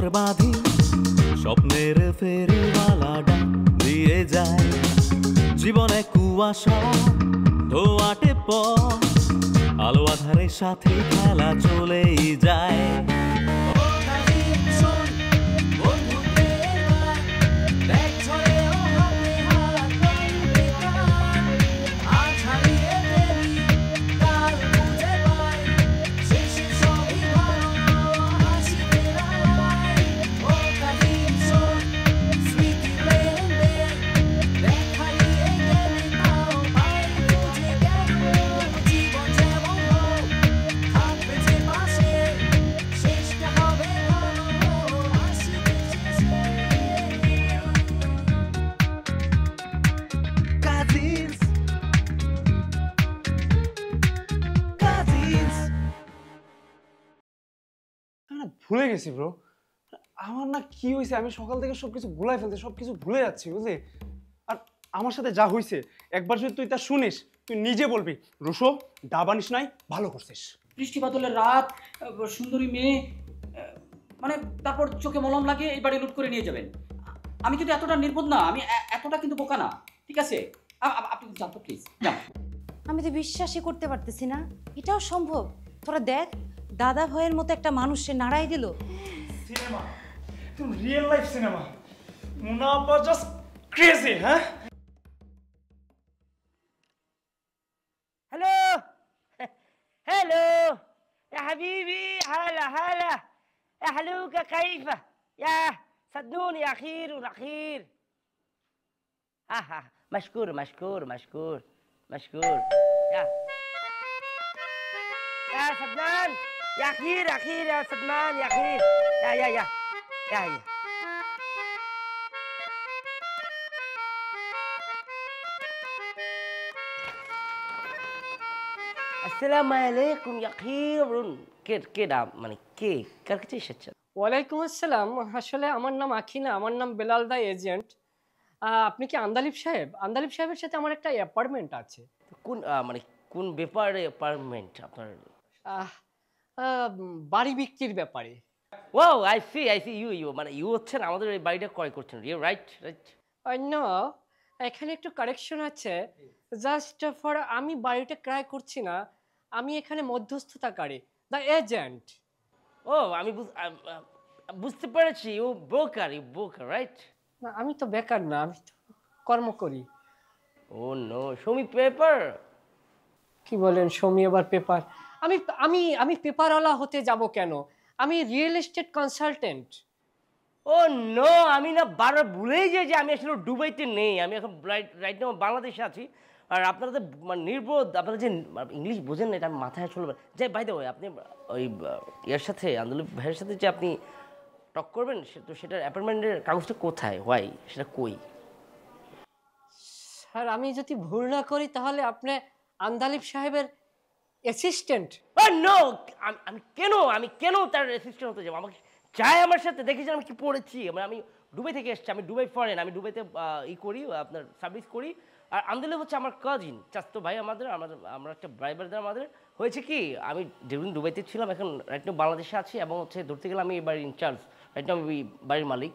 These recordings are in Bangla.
মোর বাঁধি স্বপ্নের ফেরিওয়ালাটা দিয়ে যায় জীবনে কুয়াশা ধোয়াটে পথ আলো আধারের সাথে খেলা চলেই যায় ভুলে গেছি ব্রো। আমার না কি হয়েছে, আমি সকাল থেকে সবকিছু ভুলাই ফেলতে, সবকিছু ভুলে যাচ্ছি বুঝলি। আর আমার সাথে যা হয়েছে একবার যদি তুই তা শুনিস তুই নিজে বলবি রুশো ডাবানিস নাই, ভালো করছিস। বৃষ্টি বাদলের রাত, সুন্দরী মেয়ে, মানে তারপর চোখে মলম লাগে এই বাড়ি লুট করে নিয়ে যাবেন। আমি কিন্তু এতটা নির্বোধ না, আমি এতটা কিন্তু বোকা না, ঠিক আছে? আপনি জানতো প্লিজ যান। আমি তো বিশ্বাসই করতে পারতেছি না, এটাও সম্ভব। তোরা দেখ, দাদা ভাইয়ের মতো একটা মানুষে নাড়াই দিল। সিনেমা, তুমি রিয়েল লাইফ সিনেমা। মুনা আপা জাস্ট ক্রেজি। হ্যাঁ, هلو هلو يا حبيبي، هلا هلا يا حلوكة، كيفه يا صدقوني أخير والأخير. مشكور مشكور مشكور مشكور يا سدنان، يا أخير أخير يا سدنان، يا أخير يا আসসালামু আলাইকুম ইয়া খিরুন। কে নাম, মানে কে কার কাছে এসেছেন? ওয়ালাইকুম আসসালাম। আসলে আমার নাম আখি না, আমার নাম বেলাল দা এজেন্ট। আপনি কি আন্দালিব সাহেব? আন্দালিব সাহেবের সাথে আমার একটা অ্যাপার্টমেন্ট আছে। কোন মানে কোন ব্যাপারে অ্যাপার্টমেন্ট আপনার? বাড়ি বিক্রির ব্যাপারে। ও আই সি ইউ মানে ইউ হচ্ছেন আমাদের এই বাড়িটা ক্রয় করছেন, ইউ রাইট? নো, এখানে একটু কারেকশন আছে। জাস্ট ফর আমি বাড়িটা ক্রয় করছি না, আমি এখানে মধ্যস্থতাকারী, দ্য এজেন্ট। ও আমি বুঝতে পেরেছি, ও ব্রোকার, রাইট? না, আমি তো বেকার না, আমি তো কর্ম করি। ও নো, শমি পেপার। কি বলেন সমী আবার পেপার? আমি আমি আমি পেপারওয়ালা হতে যাব কেন? আমি রিয়েল এস্টেট কনসালটেন্ট। ও নো, আমি না বারবার ভুলেই যাই যে আমি আসলে দুবাইতে নেই, আমি এখন রাইট নাও বাংলাদেশে আছি। আর আপনারা তো মানে নির্বোধ, আপনারা যে ইংলিশ বোঝেন না এটা আমি মাথায় আসলে যাই। বাই দ্য ওয়ে, আপনি ওই এর সাথে আন্দোলন ভাইয়ের সাথে যে আপনি টক করবেন, তো সেটার অ্যাপয়েন্টমেন্টের কাগজটা কোথায়, হোয়াই, সেটা কই? স্যার আমি যদি ভুল না করি তাহলে আপনি আন্দালিব সাহেবের অ্যাসিস্ট্যান্ট। নো, আমি কেন তার অ্যাসিস্ট্যান্ট হতে যাবো? আমাকে চাই আমার সাথে, দেখেছি আমি কি পড়েছি। মানে আমি দুবাই থেকে এসেছি, আমি দুবাই ফরেন, আমি দুবাইতে করি, আপনার সার্ভিস করি। আর আন্দোলন হচ্ছে আমার কাজিন, চাচতো ভাই আমরা একটা ড্রাইভারদের আমাদের হয়েছে কি, আমি যেদিন দুবাইতে ছিলাম, এখন রাইট নাও বাংলাদেশে আছি, এবং হচ্ছে ধরতে গেলে আমি এই বাড়ির ইনচার্জ, রাইট নাও আমি বাড়ির মালিক।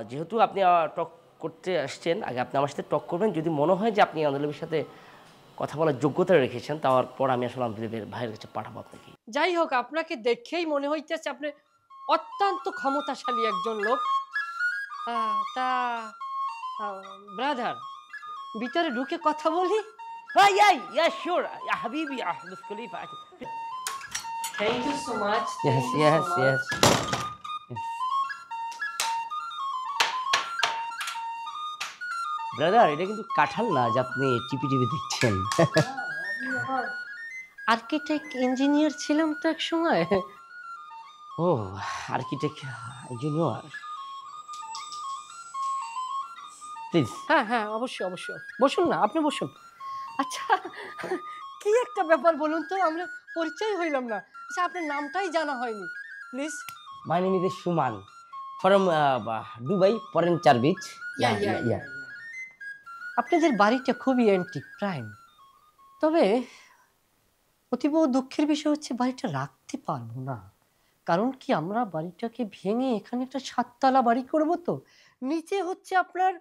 যেহেতু আপনি টক করতে আসছেন, আগে আপনি আমার সাথে টক করবেন। যদি মনে হয় যে আপনি আন্দোলনের সাথে কথা বলার যোগ্যতা রেখেছেন, তারপর আমি আসলে আন্দোলনের ভাইয়ের কাছে পাঠাবো আপনাকে। যাই হোক, আপনাকে দেখেই মনে হইতেছে আপনি অত্যন্ত ক্ষমতাশালী একজন লোক। তা ব্রাদার, ভিতরে ঢুকে কথা বলি? Yeah, sure. Ya habibi, Miss Khalifa. Thank you so much. Yes. Brother, এটা কিন্তু কাঁঠাল না যে আপনি টিপি দেখছেন। আর্কিটেক্ট ইঞ্জিনিয়ার ছিলাম তো এক সময়। ও আর্কিটেক্ট ইঞ্জিনিয়ার, প্লিজ। হ্যাঁ, অবশ্যই বসুন না, আপনি বসুন। আচ্ছা, কি একটা ব্যাপার বলুন তো, আমরা পরিচয় হইলাম না। আচ্ছা, আপনার নামটাই জানা হয়নি, please. My name is Suman from Dubai, foreign service. আপনাদের বাড়িটা খুবই অ্যান্টিক প্রাইম, তবে অতীব দুঃখের বিষয় হচ্ছে বাড়িটা রাখতে পারবো না। কারণ কি আমরা বাড়িটাকে ভেঙে এখানে একটা 7 তলা বাড়ি করব, তো নিচে হচ্ছে আপনার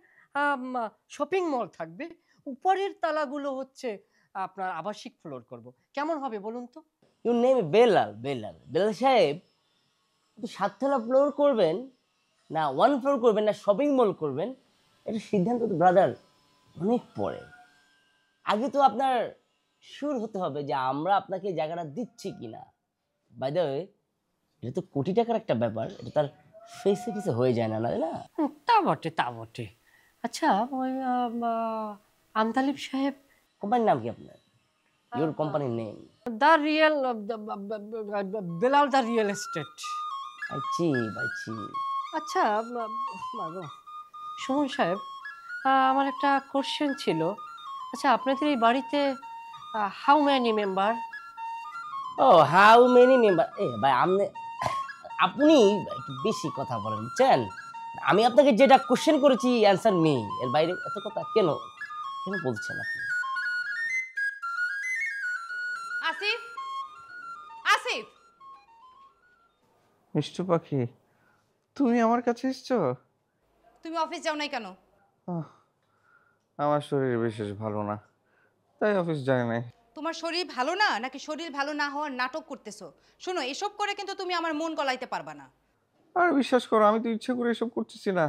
শপিং মল থাকবে, উপরের তালাগুলো হচ্ছে আপনার আবাসিক ফ্লোর করব। কেমন হবে বলুন তো? ইউ নেম বেলাল, বেলাল বেলাল সাহেব, আপনি 7 তলা ফ্লোর করবেন না 1 ফ্লোর করবেন না শপিং মল করবেন, এটা সিদ্ধান্ত তো ব্রাদার অনেক পরে। আগে তো আপনার শিওর হতে হবে যে আমরা আপনাকে এই জায়গাটা দিচ্ছি কিনা। বাই দ্য ওয়ে, এটা তো কোটি টাকার একটা ব্যাপার, এটা তার ফেসে ফেসে হয়ে যায় না, না? তা বটে, তা বটে। আচ্ছা, ওই আমতালিব সাহেব, কোম্পানির নাম কি আপনার? ইউর কোম্পানির name? The real Belal, the real estate. আইছি বাইছি। আচ্ছা সুমন সাহেব, আমার একটা কোশ্চেন ছিল। আচ্ছা, আপনাদের এই বাড়িতে হাউ মেনি মেম্বার? ও হাউ মেনি মেম্বার? এ ভাই আপনি একটু বেশি কথা বলেন, বুঝছেন? আমি আপনাকে যেটা কোশ্চেন করেছি অ্যান্সার মি, এর বাইরে এত কথা কেন কেন বলছেন আপনি? আসিফ, আসিফ, মিষ্টু পাখি, তুমি আমার কাছে এসছো? তুমি অফিস যাও নাই কেন? আহ, আমার শরীর বিশেষ ভালো না, তাই অফিস যায় নাই। তোমার শরীর ভালো না নাকি শরীর ভালো না হওয়ার নাটক করতেছো? শোনো, এসব করে কিন্তু তুমি আমার মন গলাইতে পারবা না। আর বিশ্বাস করো, আমি তো ইচ্ছে করে এসব করতেছি না,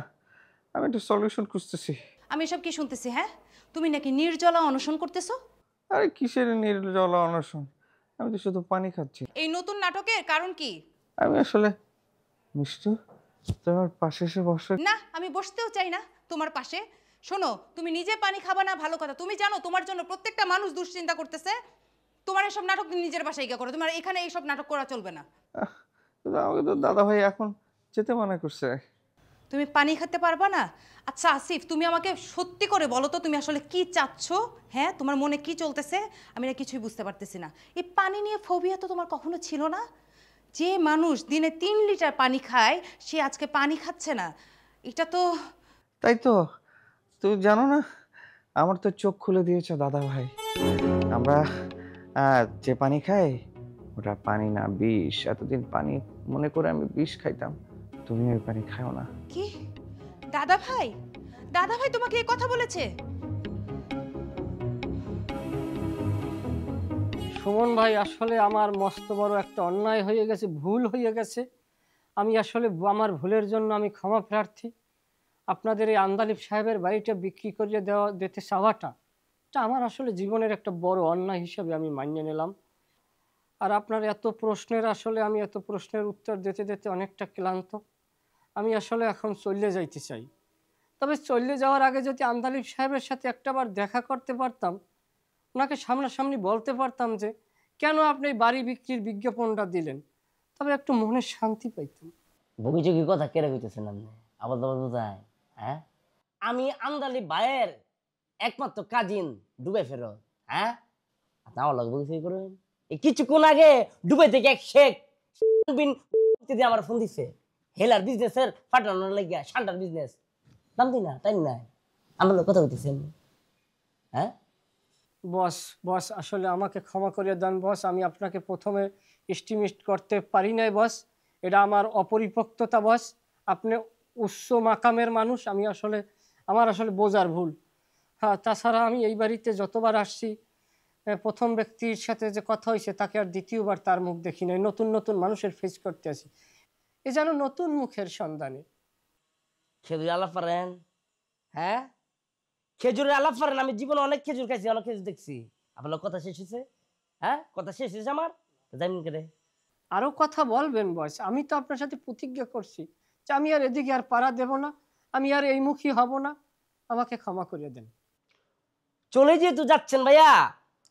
আমি একটা সলিউশন খুঁজতেছি। আমি এসব কি শুনতেছি? হ্যাঁ, তুমি নাকি নির্জলা অনশন করতেছো? আরে কিসের নির্জলা অনশন, আমি তো শুধু পানি খাচ্ছি। এই নতুন নাটকের কারণ কি? আমি আসলে মিষ্টু, তোমার পাশে এসে বসো। না, আমি বসতেও চাই না তোমার পাশে। শোনো, তুমি নিজে পানি খাবা না ভালো কথা, তুমি জানো তোমার জন্য প্রত্যেকটা মানুষ দুশ্চিন্তা করতেছে। তোমার এসব নাটক নিজের বাসায় গিয়ে করো, তোমার এখানে এইসব নাটক করা চলবে না। কিন্তু আমাকে তো দাদা ভাই এখন যেতে মানা করছে। তুমি পানি খেতে পারবা না? আচ্ছা আসিফ, তুমি আমাকে সত্যি করে বলো তো, তুমি আসলে কি চাচ্ছ? হ্যাঁ, তোমার মনে কি চলতেছে? আমি না কিছুই বুঝতে পারতেছি না। এই পানি নিয়ে ফোবিয়া তো তোমার কখনো ছিল না। যে মানুষ দিনে 3 লিটার পানি খায়, সে আজকে পানি খাচ্ছে না, এটা তো... তাই তো, তুমি জানো না, আমার তো চোখ খুলে দিয়েছে দাদা ভাই। আমরা যে পানি খাই ওটা পানি না, বিষ। এতদিন পানি মনে করে আমি বিষ খাইতাম, তুমি ওই পানি খাও না। কি? দাদা ভাই? দাদা ভাই তোমাকে এই কথা বলেছে? সুমন ভাই, আসলে আমার মস্ত বড় একটা অন্যায় হয়ে গেছে, ভুল হয়ে গেছে। আমি আসলে আমার ভুলের জন্য আমি ক্ষমা প্রার্থী। আপনাদের এই আন্দালিব সাহেবের বাড়িটা বিক্রি করে দিতে চাওয়াটা, এটা আমার আসলে জীবনের একটা বড় অন্যায় হিসাবে আমি মানিয়ে নিলাম। আর আপনার এত প্রশ্নের উত্তর দিতে দিতে অনেকটা ক্লান্ত। আমি আসলে এখন চলে যাইতে চাই। তবে চলে যাওয়ার আগে যদি আন্দালিব সাহেবের সাথে একটাবার দেখা করতে পারতাম, ওনাকে সামনাসামনি বলতে পারতাম যে কেন আপনি এই বাড়ি বিক্রির বিজ্ঞাপনটা দিলেন, তবে একটু মনে শান্তি পাইতাম। বগিচকি কথা কেড়ে হইতেছেন আপনি, আবার দাবার বোঝায়? হ্যাঁ, আমি আন্দালিব ভাইয়ের একমাত্র কাজিন ডুবে ফেরত। হ্যাঁ, আপনি আমার লগে বগিচকি করবেন? এই কিছুক্ষণ আগে ডুবে থেকে এক শেখ আমার ফোন দিছে, হেলার বিজনেসের ফাটানোর লাগিয়া, শান্টার বিজনেস নাম দিই না, তাই নাই? আমার লোক কথা বলতেছেন। হ্যাঁ বস আসলে আমাকে ক্ষমা করে দেন বস, আমি আপনাকে প্রথমে এস্টিমেট করতে পারি নাই বস, এটা আমার অপরিপক্কতা বস। আপনি উচ্চ মাকামের মানুষ, আমার আসলে বোঝার ভুল। হ্যাঁ, তাছাড়া আমি এই বাড়িতে যতবার আসছি, প্রথম ব্যক্তির সাথে যে কথা হয়েছে তাকে আর দ্বিতীয়বার তার মুখ দেখি নাই। নতুন নতুন মানুষের ফেস করতে আসি, এ যেন নতুন মুখের সন্ধানে। খেজুর আলাপ পারেন? হ্যাঁ, খেজুরের আলাপ পারেন? আমি জীবনে অনেক খেজুর খাইছি, অনেক খেজুর দেখছি। আপনার কথা শেষ হয়েছে? হ্যাঁ, কথা শেষ হয়েছে আমার, জানেন কেটে আরও কথা বলবেন বস? আমি তো আপনার সাথে প্রতিজ্ঞা করছি যে আমি আর এদিকে আর পাড়া দেব না, আমি আর এই মুখী হব না। আমাকে ক্ষমা করে দেন। চলে যেহেতু যাচ্ছেন ভাইয়া,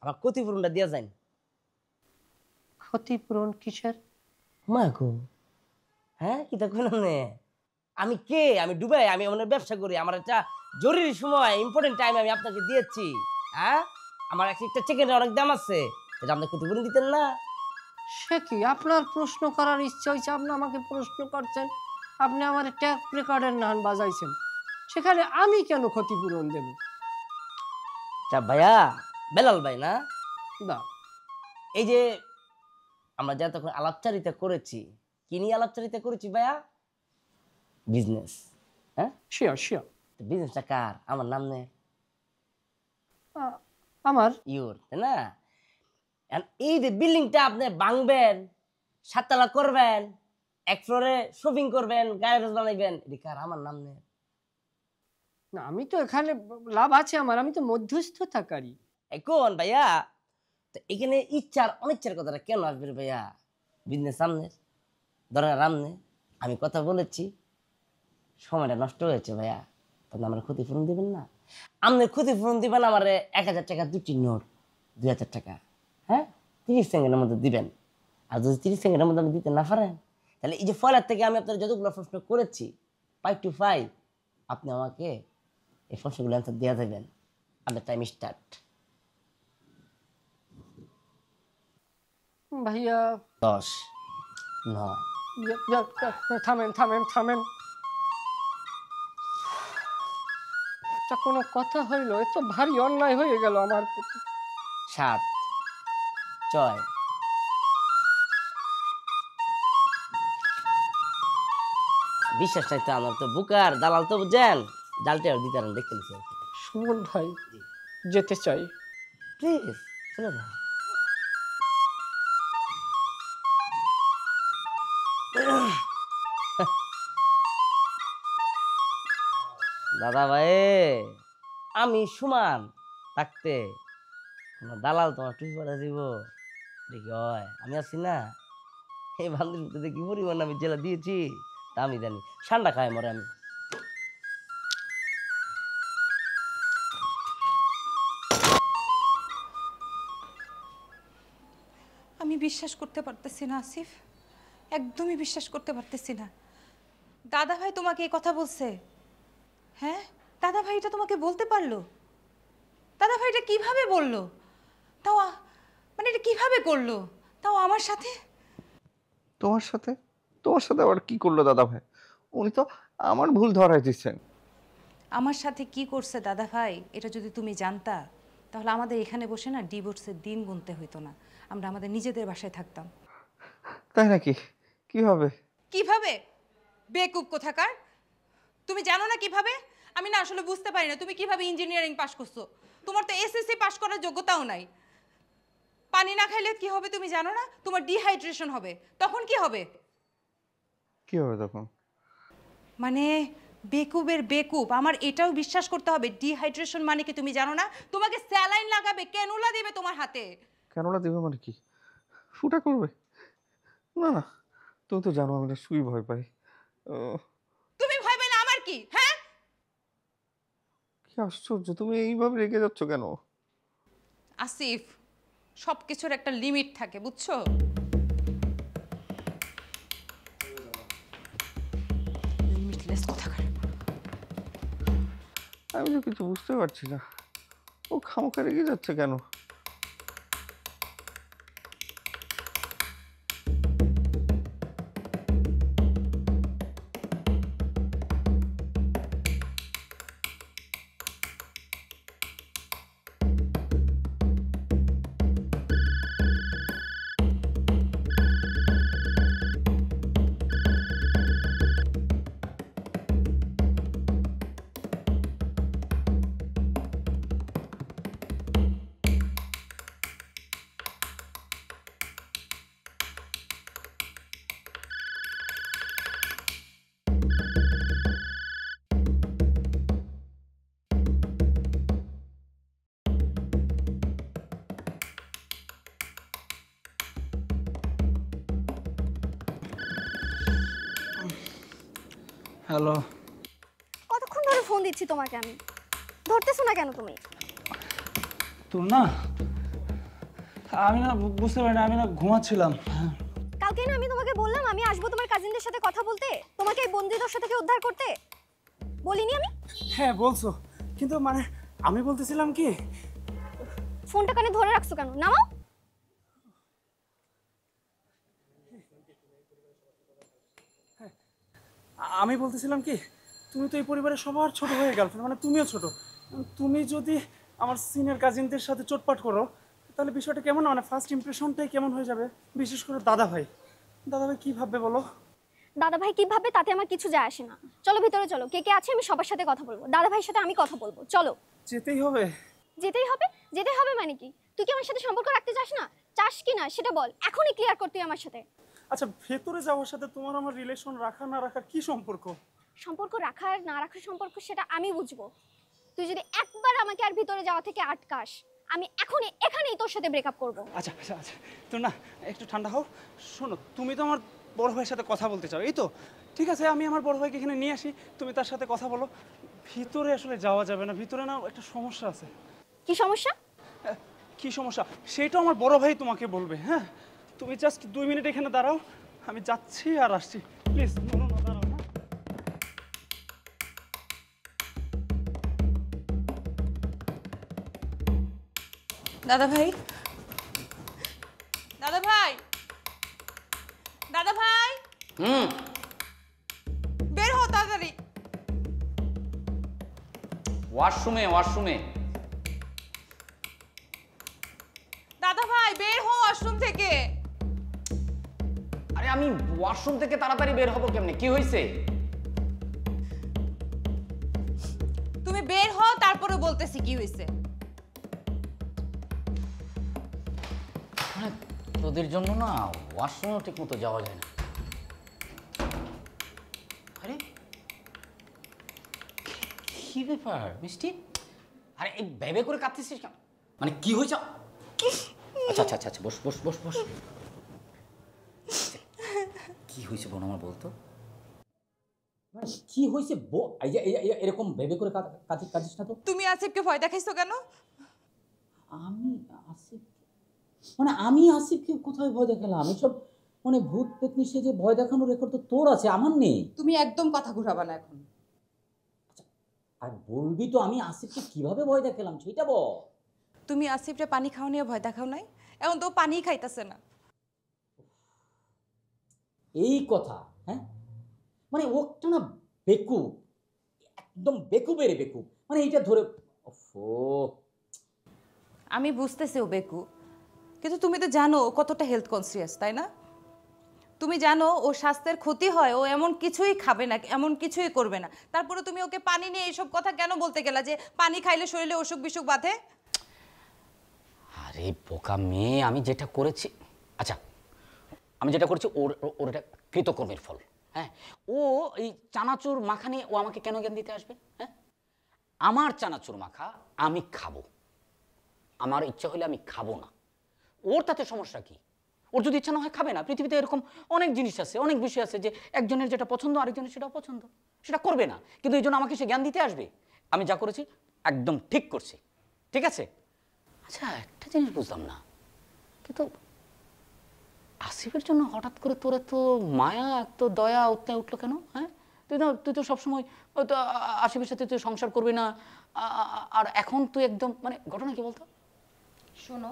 আমার ক্ষতিপূরণটা দিয়ে যান। ক্ষতিপূরণ কিসের? মা গো, হ্যাঁ কি তা কইলাম? আমি কে? আমি ডুবাই, আমি আমার ব্যবসা করি, আমার একটা জরুরি সময়, ইম্পর্টেন্ট টাইম আমি আপনাকে দিয়েছি। হ্যাঁ, আমার একটা চিকেনের অনেক দাম আছে, সেটা আপনি ক্ষতিপূরণ দিতেন না? সে কি, আপনার প্রশ্ন করার ইচ্ছা হয়েছে, আপনি আমাকে প্রশ্ন করছেন? আপনি আমার ট্যাপ রেকর্ডের নাম বাজাইছেন, সেখানে আমি কেন ক্ষতিপূরণ দেব? ভাইয়া, বেলাল ভাই না? না, এই যে আমরা যা তখন আলাপচারিতা করেছি, কি নিয়ে আলাপচারিতা করেছি ভাইয়া? বিজনেস। হ্যাঁ, শিওর শিওর। বিজনেসটা কার? আমার নাম নে। আমার ইউর, তাই না? এই যে বিল্ডিংটা আপনি ভাঙবেন, 7 তলা করবেন, 1 ফ্লোরে শপিং করবেন, গ্যারেজ বানাইবেন, এটা কার? আমার নাম নে। না, আমি তো এখানে লাভ আছে আমার, আমি তো মধ্যস্থতাকারী। এখন ভাইয়া তো এখানে ইচ্ছার অনিচ্ছার কথাটা কেন আসবে রে ভাইয়া? বিজনেস সামনে, ধরেন রামনে, আমি কথা বলেছি, সময়টা নষ্ট হয়েছে ভাইয়া, তাহলে আমার ক্ষতিপূরণ দিবেন না? আপনি ক্ষতিপূরণ দিবেন আমার 1000 টাকা 2টি নোট, 2000 টাকা, হ্যাঁ 30 সেকেন্ডের মধ্যে দিবেন। আর যদি 30 সেকেন্ডের মধ্যে আমি দিতে না পারেন, তাহলে এই যে ফয়লার থেকে আমি আপনার যতগুলো প্রশ্ন করেছি 5 to 5, আপনি আমাকে এই প্রশ্নগুলো অ্যান্সার দেওয়া দেবেন। আপনার টাইম স্টার্ট। ভাইয়া 10, 9, থামেন থামেন থামেন, এটা কোনো কথা হইল? এ তো ভারী অন্যায় হয়ে গেল আমার প্রতি। 7, 6, বিশ্বাস নাই তো আমার তো বুকার দালাল তো বুঝছেন, জালটা আর দিতে দেখতে নিচ্ছি। সুমন ভাই, যেতে চাই। প্লিজ চলে না। দাদা ভাই, আমি সুমান থাকতে কোনো দালাল তোমার টুপি পরা দিব দেখি হয়? আমি আছি না, এই বান্ধবীতে দেখি পরিমাণ আমি জেলা দিয়েছি তা আমি জানি। ঠান্ডা খাই মরে আমি। আমি বিশ্বাস করতে পারতেছি না আসিফ, একদমই বিশ্বাস করতে পারতেছি না। দাদা ভাই তোমাকে এই কথা বলছে? হ্যাঁ, দাদা ভাই এটা তোমাকে বলতে পারলো? দাদা ভাই এটা কিভাবে বললো? তাও মানে এটা কিভাবে করলো? তাও আমার সাথে? তোমার সাথে? তোমার সাথে আবার কি করলো দাদা ভাই? উনি তো আমার ভুল ধরাই দিচ্ছেন। আমার সাথে কি করছে দাদা ভাই এটা যদি তুমি জানতা, তাহলে আমাদের এখানে বসে না ডিভোর্সের দিন গুনতে হইতো না, আমরা আমাদের নিজেদের বাসায় থাকতাম। তাই নাকি? কিভাবে? কিভাবে? বেকুব কোথাকার! তুমি জানো না কিভাবে? আমি না আসলে বুঝতে পারি না তুমি কিভাবে ইঞ্জিনিয়ারিং পাশ করছো। তোমার তো এসএসসি পাশ করার যোগ্যতাও নাই। পানি না খাইলে কি হবে তুমি জানো না? তোমার ডিহাইড্রেশন হবে। তখন কি হবে? কি হবে তখন? মানে বেকুবের বেকুব, আমার এটাও বিশ্বাস করতে হবে। ডিহাইড্রেশন মানে কি তুমি জানো না? তোমাকে স্যালাইন লাগাবে, ক্যানুলা দিবে তোমার হাতে। ক্যানোলা দিবে মানে কি? ফুটা করবে? না না, তুমি তো জানো আমি না শুই ভয় পাই। তুমি ভয় পেলে আমার কি? হ্যাঁ, কি আশ্চর্য, তুমি এইভাবে রেগে যাচ্ছ কেন? আসিফ, সব কিছুর একটা লিমিট থাকে, বুঝছো? লিমিটলেস কোথাকার। আমি তো কিছু বুঝতে পারছি না, ও খামোখা রেগে যাচ্ছে কেন? হ্যালো। কতক্ষণ ধরে ফোন দিচ্ছি তোমাকে আমি, ধরতেছো না কেন তুমি? তোর না, আমি না বুঝতে পারি না, আমি না ঘুমাচ্ছিলাম। কালকে না আমি তোমাকে বললাম আমি আসবো তোমার কাজিনদের সাথে কথা বলতে, তোমাকে এই বন্দিদশা থেকে উদ্ধার করতে, বলিনি আমি? হ্যাঁ বলছো, কিন্তু মানে আমি বলতেছিলাম কি, ফোনটা কানে ধরে রাখছো কেন? নামাও। আমি বলতেছিলাম কি, তুমি তো এই পরিবারের সবার ছোট হয়ে গার্লফ্রেন্ড, মানে তুমিও ছোট। তুমি যদি আমার সিনিয়র কাজিনদের সাথে চোটপাট করো, তাহলে বিষয়টা কেমন, মানে ফার্স্ট ইমপ্রেশনটাই কেমন হয়ে যাবে, বিশেষ করে দাদা ভাই। দাদা ভাই কি ভাববে বলো? দাদা ভাই কি ভাববে তাতে আমার কিছু যায় আসে না। চলো ভিতরে চলো, কে কে আছে আমি সবার সাথে কথা বলবো। দাদা ভাইয়ের সাথে আমি কথা বলবো, চলো। যেতেই হবে? যেতেই হবে? যেতে হবে মানে কি? তুই কি আমার সাথে সম্পর্ক রাখতে চাস না? চাস কি না সেটা বল, এখনই ক্লিয়ার কর তুই আমার সাথে। আচ্ছা, ভেতরে যাওয়ার সাথে তোমার আমার রিলেশন রাখা না রাখার কি সম্পর্ক? সম্পর্ক রাখার না রাখার সম্পর্ক সেটা আমি বুঝবো। তুই যদি একবার আমাকে আর ভিতরে যাওয়া থেকে আটকাস, আমি এখনই এখানেই তোর সাথে ব্রেকআপ করব। আচ্ছা আচ্ছা আচ্ছা, তো না একটু ঠান্ডা হও। শোনো, তুমি তো আমার বড় ভাইয়ের সাথে কথা বলতে চাও, এই তো? ঠিক আছে, আমি আমার বড় ভাইকে এখানে নিয়ে আসি, তুমি তার সাথে কথা বলো। ভিতরে আসলে যাওয়া যাবে না, ভিতরে না একটা সমস্যা আছে। কি সমস্যা? কি সমস্যা সেটা আমার বড় ভাই তোমাকে বলবে। হ্যাঁ, তুমি জাস্ট 2 মিনিট এখানে দাঁড়াও, আমি যাচ্ছি আর আসছি। প্লিজ দাঁড়াও না, দাঁড়াও না। দাদা ভাই, দাদা ভাই, দাদা ভাই, বের হও তাড়াতাড়ি। ওয়াশরুমে দাদা ভাই বের হও ওয়াশরুম থেকে। আরে আমি ওয়াশরুম থেকে তাড়াতাড়ি বের হবো কেমনে? কি হয়েছে? তুমি বের হও, তারপরে বলতেছি কি হয়েছে। মানে তোদের জন্য না ওয়াশরুমও ঠিক মতো যাওয়া যায় না। আরে কি ব্যাপার মিষ্টি? আরে এই ভেবে করে কাঁদতেছিস কেন? মানে কি হয়েছে? আচ্ছা আচ্ছা আচ্ছা, বস বস বস বস। কি হয়েছে বোন আমার বলতো? মানে কি হয়েছে এরকম ভেবে করে কাঁদিস না তো। তুমি আসিফকে ভয় দেখাইছো কেন? আমি আসিফকে কোথায় ভয় দেখালাম? এসব মানে ভূত পেতনি সে যে ভয় দেখানোর রেকর্ড তো তোর আছে, আমার নেই। তুমি একদম কথা ঘুরাবা না এখন। আর বলবি তো আমি আসিফকে কিভাবে ভয় দেখালাম সেটা বল। তুমি আসিফরে পানি খাওয়া নিয়ে ভয় দেখাও নাই, এখন তো পানি খাইতেছে না। এই কথা? হ্যাঁ, মানে ওটা না বেকুব, একদম বেকুবের বেকুব। মানে এইটা ধরে আমি বুঝতেছি ও বেকু, কিন্তু তুমি তো জানো ও কতটা হেলথ কনসিয়াস, তাই না? তুমি জানো ও স্বাস্থ্যের ক্ষতি হয়, ও এমন কিছুই খাবে না, এমন কিছুই করবে না। তারপরে তুমি ওকে পানি নিয়ে এইসব কথা কেন বলতে গেলা যে পানি খাইলে শরীরে অসুখ বিসুখ বাঁধে? আরে বোকা মেয়ে, আমি যেটা করেছি, আচ্ছা আমি যেটা করেছি ওর এটা কৃতকর্মের ফল। হ্যাঁ, ও এই চানাচুর মাখা নিয়ে ও আমাকে কেন জ্ঞান দিতে আসবে? হ্যাঁ, আমার চানাচুর মাখা আমি খাবো, আমার ইচ্ছা হলে আমি খাবো না। ওর তাতে সমস্যা কি? ওর যদি ইচ্ছা না হয় খাবে না। পৃথিবীতে এরকম অনেক জিনিস আছে, অনেক বিষয় আছে যে একজনের যেটা পছন্দ আরেকজনের সেটাও পছন্দ, সেটা করবে না। কিন্তু এই জন্য আমাকে সে জ্ঞান দিতে আসবে? আমি যা করেছি একদম ঠিক করছি, ঠিক আছে? আচ্ছা একটা জিনিস বুঝলাম না, কিন্তু আসিফের জন্য হঠাৎ করে তোর এত মায়া এত দয়া উঠলো কেন? হ্যাঁ, তুই তো সবসময় হয়তো আসিফের সাথে তুই সংসার করবি না, আর এখন তুই একদম মানে ঘটনা কি বলতো? শোনো,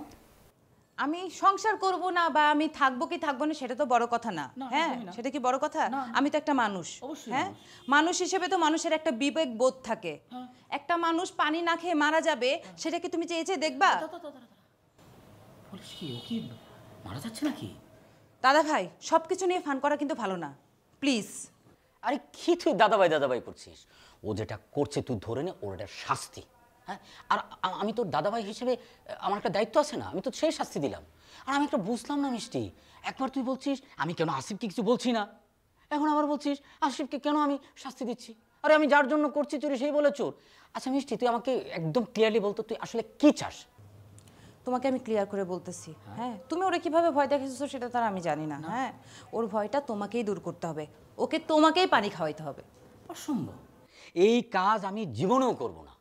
আমি সংসার করব না বা আমি থাকবো কি থাকবো না সেটা তো বড় কথা না। হ্যাঁ, সেটা কি বড় কথা? আমি তো একটা মানুষ। হ্যাঁ, মানুষ হিসেবে তো মানুষের একটা বিবেক বোধ থাকে। একটা মানুষ পানি না খেয়ে মারা যাবে, সেটা কি তুমি চেয়ে দেখবা? বলিস কি, ও কি মারা যাচ্ছে নাকি? দাদা ভাই, সবকিছু নিয়ে ফান করা কিন্তু ভালো না, প্লিজ। আরে কি তুই দাদাভাই করছিস? ও যেটা করছে তুই ধরে নে, ওর একটা শাস্তি। হ্যাঁ, আর আমি তোর দাদাভাই হিসেবে আমার একটা দায়িত্ব আছে না, আমি তো সেই শাস্তি দিলাম। আর আমি একটা বুঝলাম না মিষ্টি, একবার তুই বলছিস আমি কেন আসিফকে কিছু বলছি না, এখন আবার বলছিস আসিফকে কেন আমি শাস্তি দিচ্ছি। আরে আমি যার জন্য করছি চুরি সেই বলে চোর। আচ্ছা মিষ্টি, তুই আমাকে একদম ক্লিয়ারলি বলতো তুই আসলে কি চাস? তোমাকে আমি ক্লিয়ার করে বলতেছি। হ্যাঁ, তুমি ওরা কিভাবে ভয় দেখাইছো সেটা তার আমি জানি না। হ্যাঁ, ওর ভয়টা তোমাকেই দূর করতে হবে, ওকে তোমাকেই পানি খাওয়াইতে হবে। অসম্ভব, এই কাজ আমি জীবনেও করব না।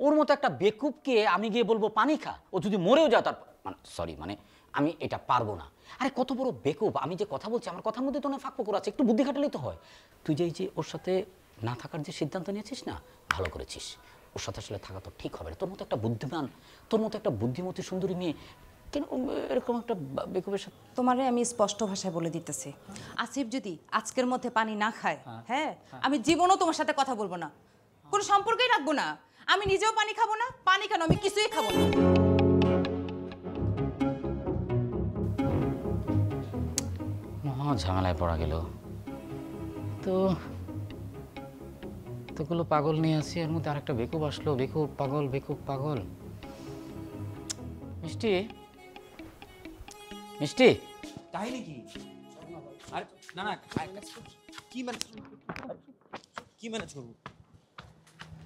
ওর মতো একটা বেকুবকে আমি গিয়ে বলবো পানি খা, ও যদি মরেও যায় তার মানে আমি এটা পারবো না। আরে কত বড় বেকুব, আমি যে কথা বলছি আমার কথার মধ্যে তো না ফাঁক ফোকর আছে, একটু বুদ্ধি খাটালেই তো হয়। তুই যে ওর সাথে না থাকার যে সিদ্ধান্ত নিয়েছিস না, ভালো করেছিস। ওর সাথে আসলে থাকা তো ঠিক হবে না। তোর মতো একটা বুদ্ধিমান, তোর মতো একটা বুদ্ধিমতী সুন্দরী মেয়ে কেন এরকম একটা বেকুবের সাথে? তোমারে আমি স্পষ্ট ভাষায় বলে দিতেছি, আসিফ যদি আজকের মধ্যে পানি না খায়, হ্যাঁ, আমি জীবনও তোমার সাথে কথা বলবো না, কোনো সম্পর্কই রাখবো না। আমি নিজেও পানি খাবো না, পানি কেন আমি কিছুই খাবো না। ঝামেলায় পড়া গেল। তো তোগুলো পাগল নিয়ে আসি, এর মধ্যে আরেকটা বেকুব আসলো। বেকুব পাগল, বেকুব পাগল। মিষ্টি, মিষ্টি, কাহিনী কি? আর না না, কি ম্যানেজ করবো?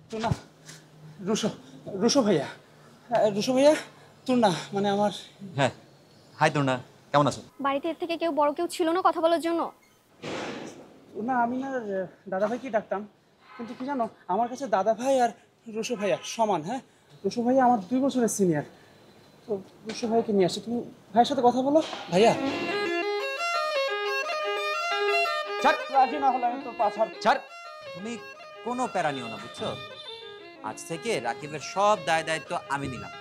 তো না রুশো, রুশো ভাইয়া, রুশো ভাইয়া তোর না মানে আমার। হ্যাঁ, হাই তোর না, কেমন আছো? বাড়িতে এর থেকে কেউ বড় কেউ ছিল না কথা বলার জন্য? না আমি না দাদা ভাইকেই ডাকতাম, কিন্তু কি জানো আমার কাছে দাদা ভাই আর রুশো ভাইয়া সমান। হ্যাঁ, রুশো ভাইয়া আমার 2 বছরের সিনিয়র। তো রুশো ভাইকে নিয়ে আসছি, তুমি ভাইয়ের সাথে কথা বলো। ভাইয়া রাজি না হলে আমি তো পাছাড়। ছাড়, তুমি কোনো প্যারা নিও না, বুঝছো? আজ থেকে রাকিবের সব দায় দায়িত্ব আমি নিলাম।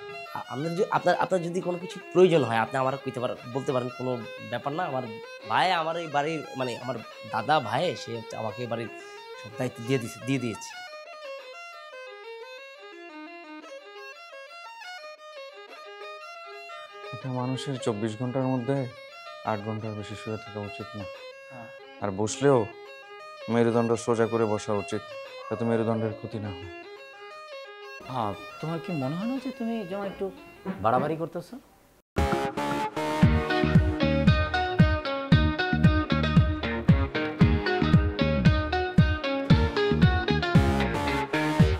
আপনার যদি কোনো কিছু প্রয়োজন হয় আপনি আমার কইতে পারেন, বলতে পারেন, কোনো ব্যাপার না। আমার ভাই আমার এই বাড়ির মানে আমার দাদা ভাই, সে আমাকে বাড়ির সব দায়িত্ব দিয়ে দিয়েছে। এটা মানুষের 24 ঘন্টার মধ্যে 8 ঘন্টার বেশি শুয়ে থাকা উচিত না। আর বসলেও মেরুদণ্ড সোজা করে বসা উচিত, যাতে মেরুদণ্ডের ক্ষতি না হয়। তোমার কি মনে হয় না যে তুমি যেমন একটু বাড়াবাড়ি করতেছো?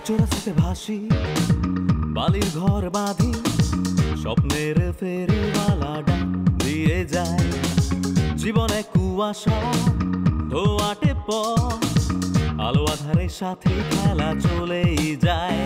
চোরাস্তে ভাসি বালির ঘর বাঁধি, স্বপ্নের ফেরিওয়ালা ডাক দিয়ে যায়। জীবনে কুয়াশা ধোয়াটে পথ, আলো আধারের সাথে খেলা চলেই যায়।